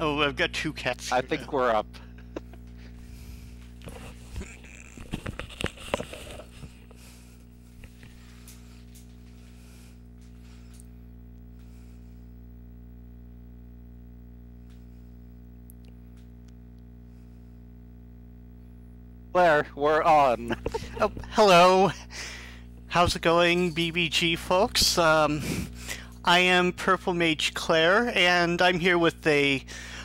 Oh, I've got two cats here I think now. we're up. Claire, we're on. Oh, hello. How's it going, BBG folks? I am Purple Mage Claire, and I'm here with a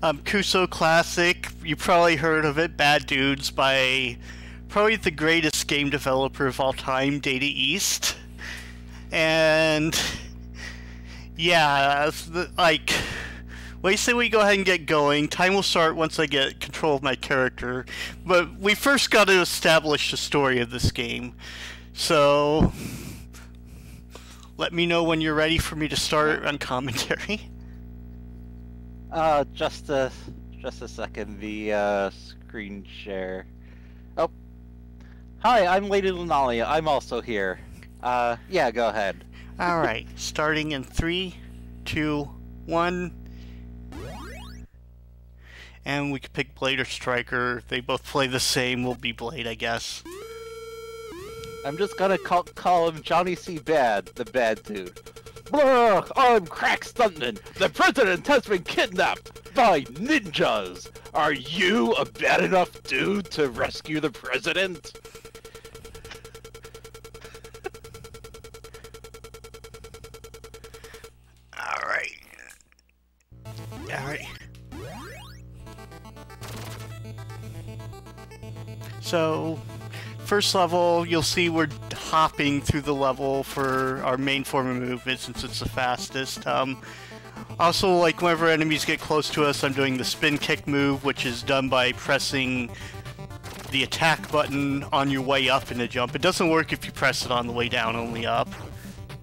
Kuso classic. You probably heard of it, Bad Dudes, by probably the greatest game developer of all time, Data East. And yeah, like, well, you say we go ahead and get going. Time will start once I get control of my character. But we first got to establish the story of this game. So, let me know when you're ready for me to start on commentary. Just a second. The screen share. Oh, hi. I'm Lady Lunalia. I'm also here. Yeah, go ahead. All right, starting in 3, 2, 1. And we could pick Blade or Striker. They both play the same. We'll be Blade, I guess. I'm just gonna call him Johnny C. Bad, the bad dude. Blah, I'm Crack Stuntman. The president has been kidnapped by ninjas. Are you a bad enough dude to rescue the president? Alright. Alright. So, first level, you'll see we're hopping through the level for our main form of movement since it's the fastest. Also, like, whenever enemies get close to us, I'm doing the spin kick move, which is done by pressing the attack button on your way up in a jump. It doesn't work if you press it on the way down, only up.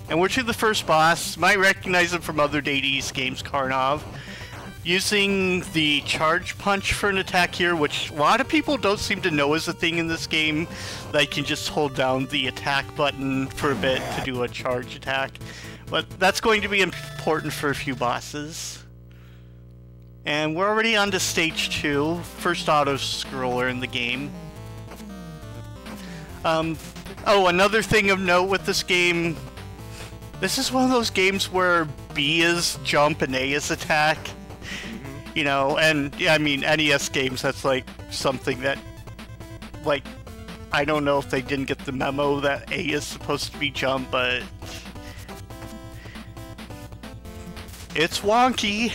And we're to the first boss. Might recognize him from other Data East games, Karnov. Using the charge punch for an attack here, which a lot of people don't seem to know is a thing in this game. That you can just hold down the attack button for a bit to do a charge attack. But that's going to be important for a few bosses. And we're already on to stage 2, first auto-scroller in the game. Oh, another thing of note with this game, this is one of those games where B is jump and A is attack. You know, and yeah, I mean, NES games, that's like something that, like, I don't know if they didn't get the memo that A is supposed to be jump, but it's wonky.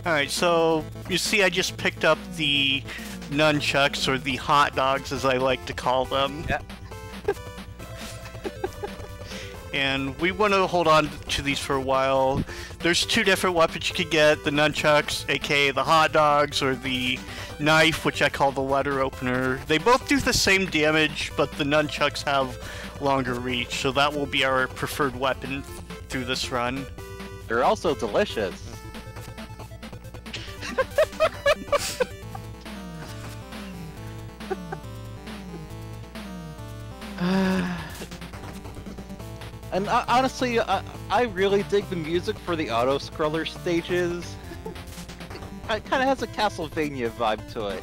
Alright, so you see I just picked up the nunchucks, or the hot dogs as I like to call them. Yeah. And we want to hold on to these for a while. There's two different weapons you can get, the nunchucks, aka the hot dogs, or the knife, which I call the letter opener. They both do the same damage, but the nunchucks have longer reach, so that will be our preferred weapon through this run. They're also delicious. And honestly, I really dig the music for the auto-scroller stages. It kind of has a Castlevania vibe to it.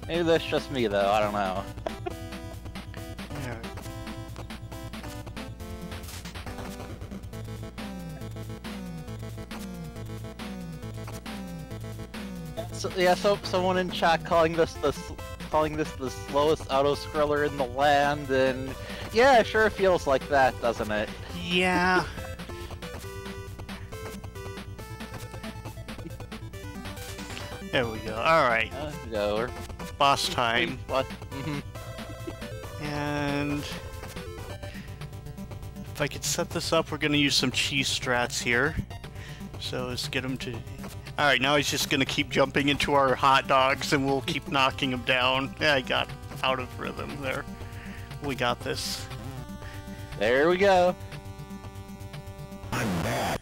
Maybe that's just me, though. I don't know. Yeah. So someone in chat calling this the slowest auto-scroller in the land, and yeah, it sure feels like that, doesn't it? Yeah. There we go. Alright. No. Boss time. What? And if I could set this up, we're going to use some cheese strats here. So let's get him to... Alright, now he's just going to keep jumping into our hot dogs and we'll keep knocking him down. Yeah, I got out of rhythm there. We got this. There we go. I'm bad.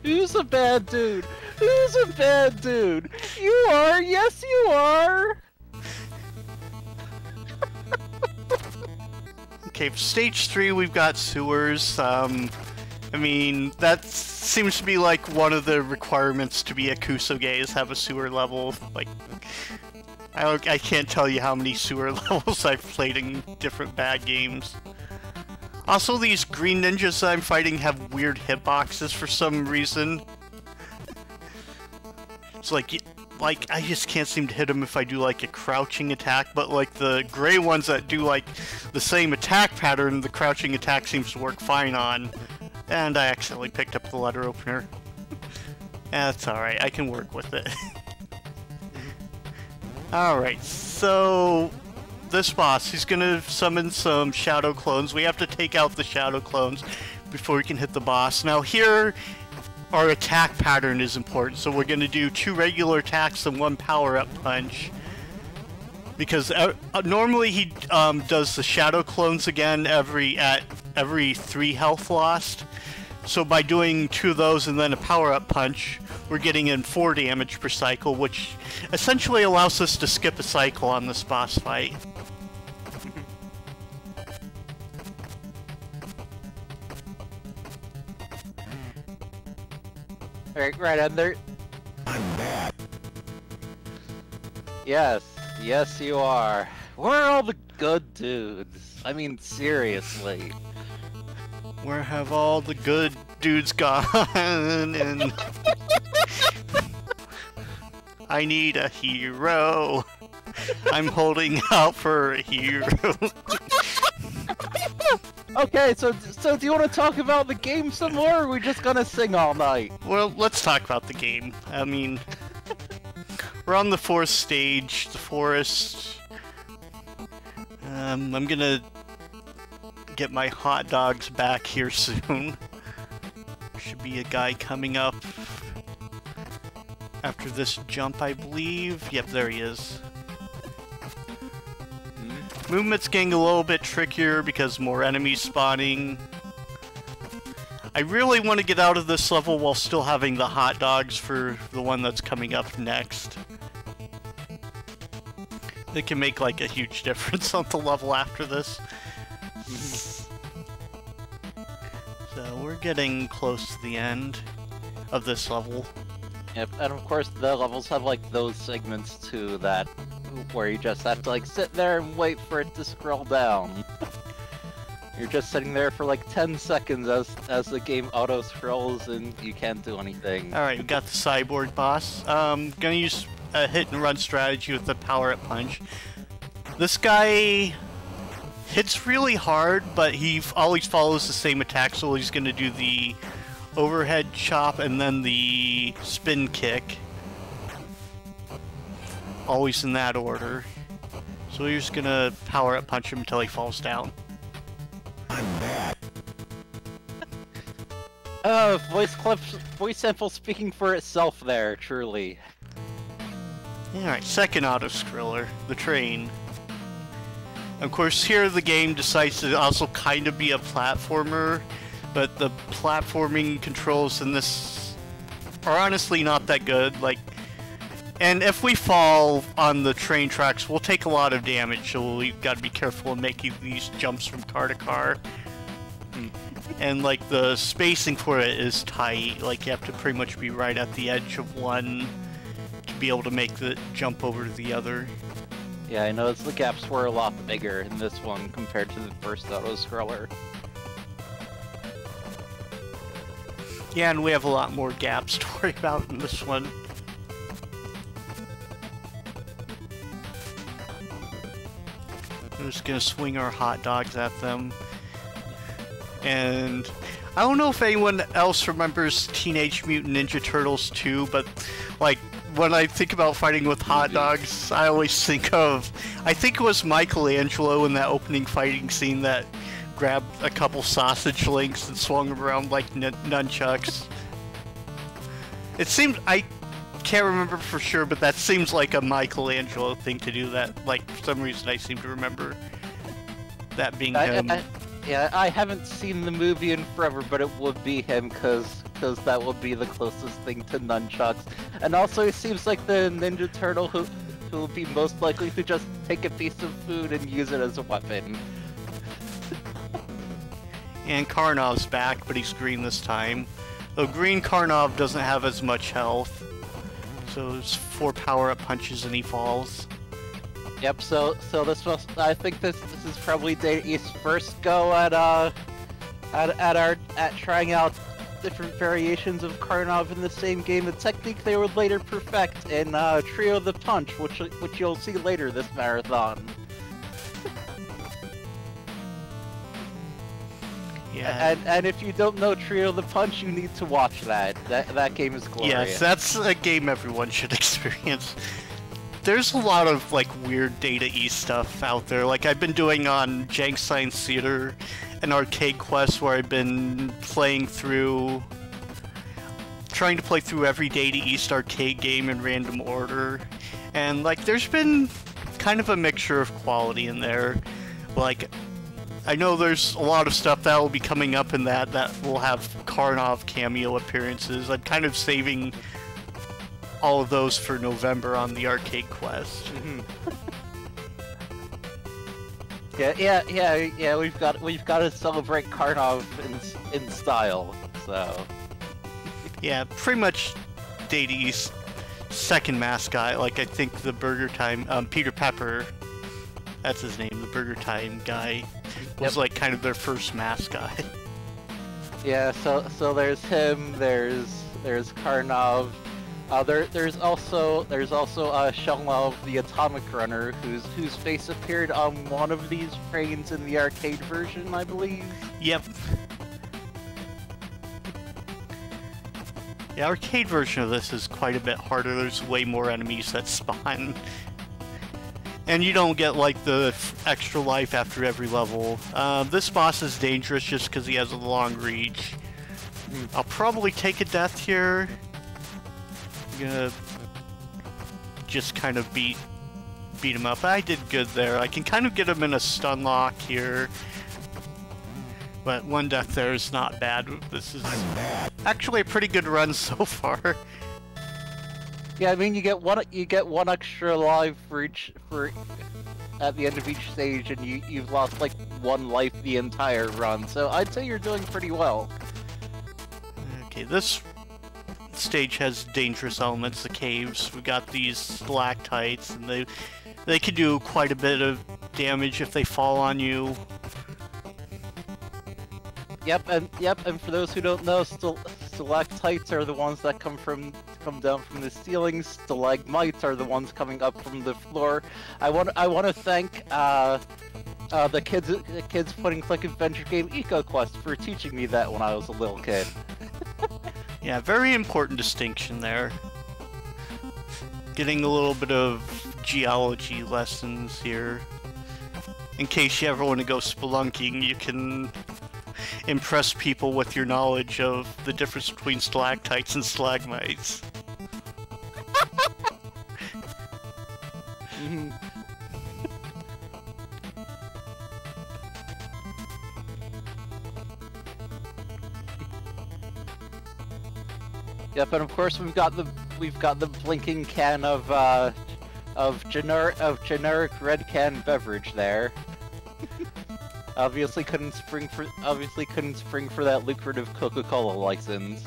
Who's a bad dude? Who's a bad dude? You are! Yes, you are! Okay, Okay, for stage 3, we've got sewers. I mean, that seems to be like one of the requirements to be a Kusoge is have a sewer level. Like, I can't tell you how many sewer levels I've played in different bad games. Also, these green ninjas that I'm fighting have weird hitboxes for some reason. It's like I just can't seem to hit them if I do like a crouching attack, but like the gray ones that do like the same attack pattern, the crouching attack seems to work fine on. And I accidentally picked up the letter opener. That's alright, I can work with it. Alright, so this boss, he's gonna summon some shadow clones. We have to take out the shadow clones before we can hit the boss. Now here, our attack pattern is important, so we're gonna do 2 regular attacks and 1 power-up punch. Because normally he does the shadow clones again every 3 health lost. So by doing 2 of those and then a power-up punch, we're getting in 4 damage per cycle, which essentially allows us to skip a cycle on this boss fight. Right under. I'm bad. Yes you are. Where are all the good dudes? I mean, seriously. Where have all the good dudes gone? And I need a hero. I'm holding out for a hero. Okay, so do you want to talk about the game some more, or are we just gonna sing all night? Well, let's talk about the game. I mean, we're on the 4th stage, the forest. I'm gonna get my hot dogs back here soon. Should be a guy coming up after this jump, I believe. Yep, there he is. Movement's getting a little bit trickier because more enemies spawning. I really want to get out of this level while still having the hot dogs for the one that's coming up next. It can make like a huge difference on the level after this. So we're getting close to the end of this level. Yep, and of course the levels have like those segments too that where you just have to like sit there and wait for it to scroll down. You're just sitting there for like 10 seconds as the game auto scrolls and you can't do anything. Alright, we got the cyborg boss. Gonna use a hit and run strategy with the power-up punch. This guy hits really hard, but he always follows the same attack, so he's gonna do the overhead chop and then the spin kick. Always in that order. So we're just gonna power-up punch him until he falls down. I'm bad. Voice sample speaking for itself there, truly. Alright, second auto-scroller, the train. Of course, here the game decides to also kind of be a platformer, but the platforming controls in this are honestly not that good. Like, and if we fall on the train tracks, we'll take a lot of damage, so we've got to be careful in making these jumps from car to car. And like the spacing for it is tight, like you have to pretty much be right at the edge of one to be able to make the jump over to the other. Yeah, I noticed the gaps were a lot bigger in this one compared to the first auto-scroller. Yeah, and we have a lot more gaps to worry about in this one. We're just gonna swing our hot dogs at them. And I don't know if anyone else remembers Teenage Mutant Ninja Turtles 2, but like when I think about fighting with hot dogs, I always think of, I think it was Michelangelo in that opening fighting scene that grabbed a couple sausage links and swung them around like nunchucks. It seemed, I can't remember for sure, but that seems like a Michelangelo thing to do that. Like, for some reason I seem to remember that being him. Yeah, I haven't seen the movie in forever, but it would be him, because that would be the closest thing to nunchucks. And also, it seems like the Ninja Turtle who would be most likely to just take a piece of food and use it as a weapon. And Karnov's back, but he's green this time. Though green Karnov doesn't have as much health. So it's 4 power-up punches and he falls. Yep. So this must. I think this is probably Data East's first go at trying out different variations of Karnov in the same game. A technique they would later perfect in Trio the Punch, which you'll see later this marathon. Yeah. And if you don't know Trio the Punch, you need to watch that. That game is glorious. Yes, that's a game everyone should experience. There's a lot of like weird Data East stuff out there. Like I've been doing on Jank Science Theater and Arcade Quest, where I've been trying to play through every Data East arcade game in random order. And like there's been kind of a mixture of quality in there. Like I know there's a lot of stuff that will be coming up in that will have Karnov cameo appearances. I'm kind of saving all of those for November on the Arcade Quest. Mm-hmm. Yeah. We've got to celebrate Karnov in style. So. Yeah, pretty much Data East's second mascot. Like I think the Burger Time, Peter Pepper, that's his name, the Burger Time guy, was like kind of their first mascot. Yeah. So there's him. There's Karnov. There's also Shelnov, the Atomic Runner, whose face appeared on one of these trains in the arcade version, I believe. Yep. The arcade version of this is quite a bit harder. There's way more enemies that spawn. And you don't get like the extra life after every level. This boss is dangerous just because he has a long reach. I'll probably take a death here. I'm gonna just kind of beat him up. I did good there. I can kind of get him in a stun lock here. But one death there is not bad. This is actually a pretty good run so far. Yeah, I mean you get one extra life for at the end of each stage, and you've lost like 1 life the entire run. So I'd say you're doing pretty well. Okay, this stage has dangerous elements, the caves. We got these stalactites, and they can do quite a bit of damage if they fall on you. Yep, and for those who don't know, stalactites are the ones that come down from the ceilings. Stalagmites are the ones coming up from the floor. I want to thank the kids putting Click Adventure Game Eco Quest for teaching me that when I was a little kid. Yeah, very important distinction there. Getting a little bit of geology lessons here. In case you ever want to go spelunking, you can impress people with your knowledge of the difference between stalactites and stalagmites. Yep, and of course we've got the blinking can of generic red can beverage there. Obviously couldn't spring for that lucrative Coca-Cola license.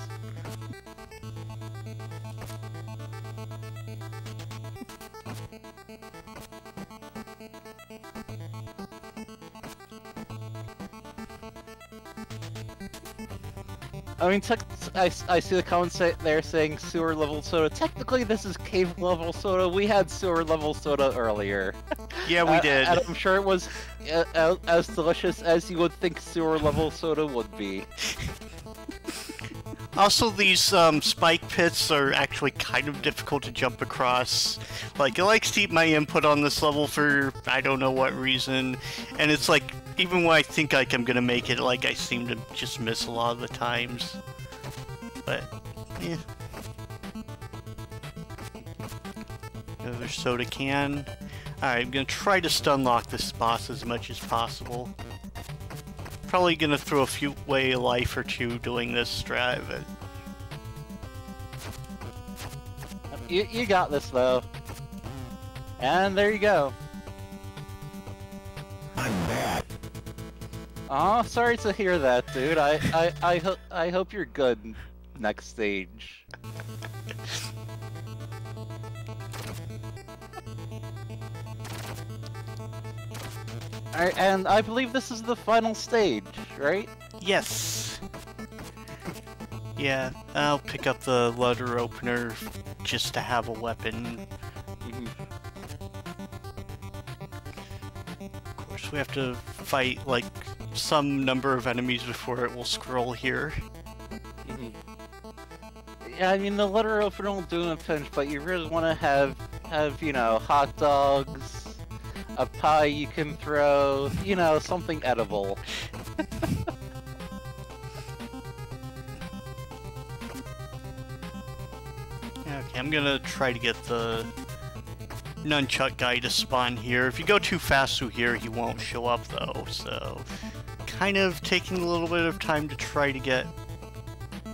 I mean, I see the comments there saying sewer level soda. Technically, this is cave level soda. We had sewer level soda earlier. Yeah, we did. And I'm sure it was as delicious as you would think sewer level soda would be. Also, these spike pits are actually kind of difficult to jump across. Like, it likes to eat my input on this level for I don't know what reason, and it's like, even when I think like I'm gonna make it, like I seem to just miss a lot of the times. But, yeah. Another soda can. Alright, I'm gonna try to stun lock this boss as much as possible. Probably gonna throw a few away a life or two doing this strat, but... You got this though. And there you go. I'm back. Oh, sorry to hear that, dude. I hope you're good next stage. Alright, and I believe this is the final stage, right? Yes. Yeah, I'll pick up the letter opener just to have a weapon. Of course, we have to fight like some number of enemies before it will scroll here. Yeah, I mean the letter opener will do in a pinch, but you really want to have you know, hot dogs, a pie you can throw, you know, something edible. Okay, I'm gonna try to get the nunchuck guy to spawn here. If you go too fast through here, he won't show up though, so kind of taking a little bit of time to try to get...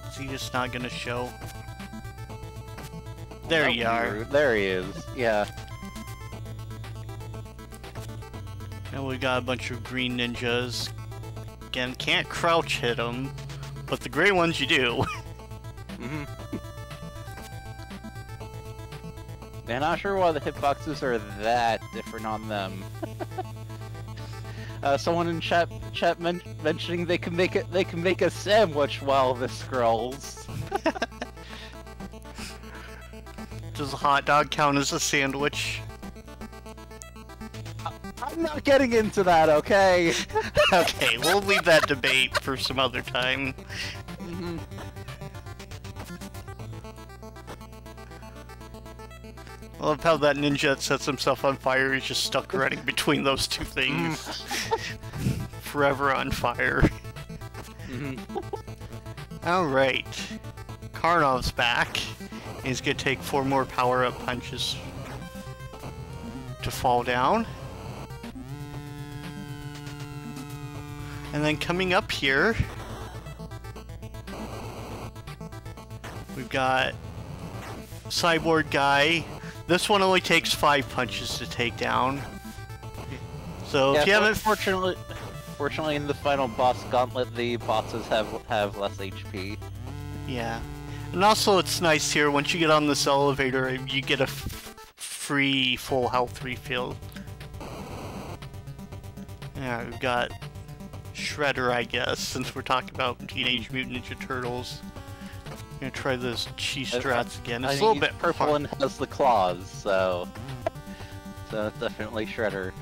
Is he just not gonna show? There you are. There he is, yeah. And we got a bunch of green ninjas. Again, can't crouch hit them, but the gray ones you do. Man, not sure why the hitboxes are that different on them. Someone in chat mentioning they can make a sandwich while this scrolls. Does a hot dog count as a sandwich? I'm not getting into that, okay? Okay, we'll leave that debate for some other time. I love how that ninja that sets himself on fire is just stuck running between those two things. Forever on fire. Alright. Karnov's back. He's gonna take 4 more power-up punches to fall down. And then coming up here, we've got Cyborg Guy. This one only takes 5 punches to take down. So if you haven't... Fortunately, in the final boss gauntlet, the bosses have less HP. Yeah. And also it's nice here, once you get on this elevator, you get a free full health refill. Yeah, we've got Shredder, I guess, since we're talking about Teenage Mutant Ninja Turtles. I'm gonna try those cheese strats again. It's a little bit purple hard. and has the claws, so it's definitely Shredder.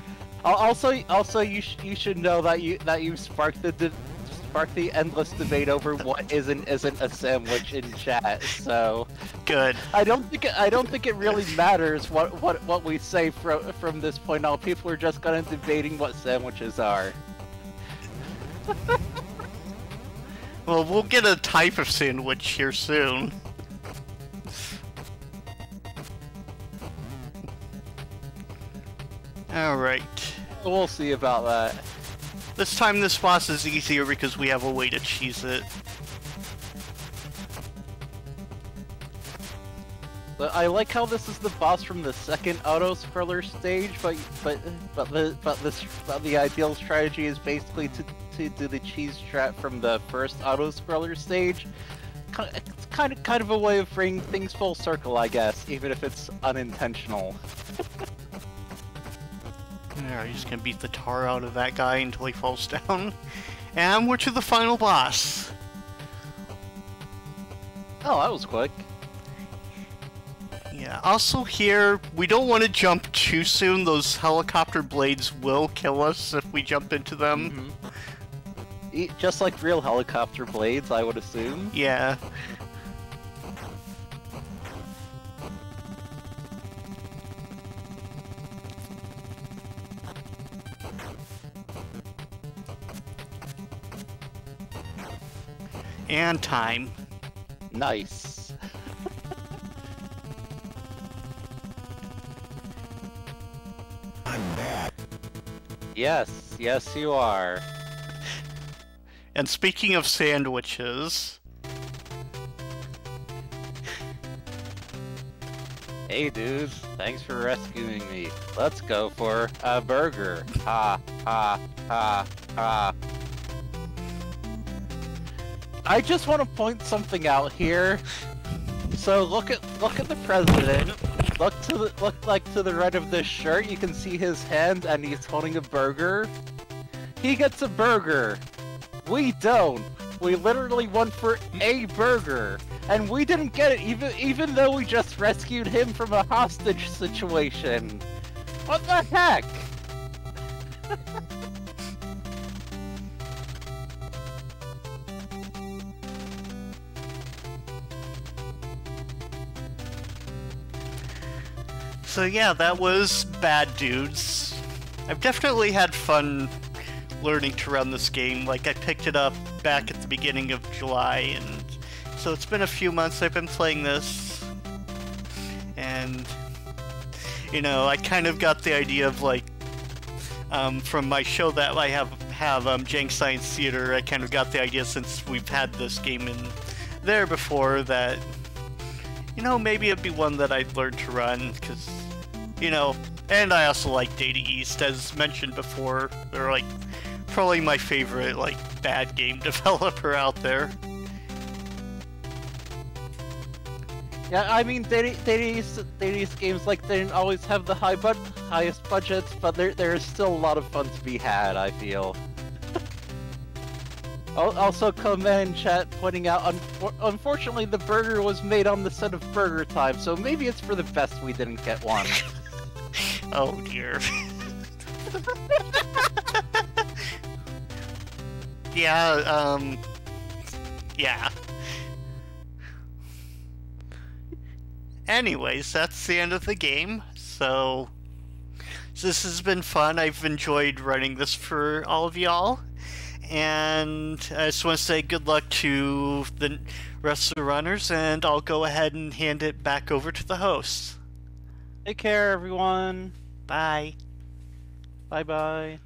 Also, you should know that you sparked the endless debate over what isn't a sandwich in chat. So good. I don't think it really matters what we say from this point on. People are just gonna debating what sandwiches are. Well, we'll get a type of sandwich here soon. Alright. We'll see about that. This time this boss is easier because we have a way to cheese it. But I like how this is the boss from the second auto-scroller stage, but the ideal strategy is basically to do the cheese strat from the first auto-scroller stage. It's kind of a way of bringing things full circle, I guess, even if it's unintentional. Alright, you're just gonna beat the tar out of that guy until he falls down. And we're to the final boss. Oh, that was quick. Yeah, also here, we don't want to jump too soon. Those helicopter blades will kill us if we jump into them. Just like real helicopter blades, I would assume. Yeah. And time. Nice. I'm back. Yes, yes you are. And speaking of sandwiches... Hey dude, thanks for rescuing me. Let's go for a burger. Ha, ha, ha, ha. I just want to point something out here. So look at the president. Look to the right of this shirt. You can see his hand, and he's holding a burger. He gets a burger. We don't. We literally went for a burger, and we didn't get it even though we just rescued him from a hostage situation. What the heck? So yeah, that was Bad Dudes. I've definitely had fun learning to run this game. Like, I picked it up back at the beginning of July, and so it's been a few months I've been playing this. And, you know, I kind of got the idea of, like, from my show that I have Jank Science Theater, I kind of got the idea, since we've had this game in there before, that, you know, maybe it'd be one that I'd learn to run, because, you know, and I also like Data East, as mentioned before. They're, like, probably my favorite, like, bad game developer out there. Yeah, I mean, Data East games, like, they didn't always have the highest budgets, but there's still a lot of fun to be had, I feel. Also, comment in chat pointing out, unfortunately, the burger was made on the set of Burger Time, so maybe it's for the best we didn't get one. Oh dear. Yeah, yeah. Anyways, that's the end of the game, so this has been fun. I've enjoyed running this for all of y'all. And I just want to say good luck to the rest of the runners, and I'll go ahead and hand it back over to the hosts. Take care, everyone. Bye. Bye-bye.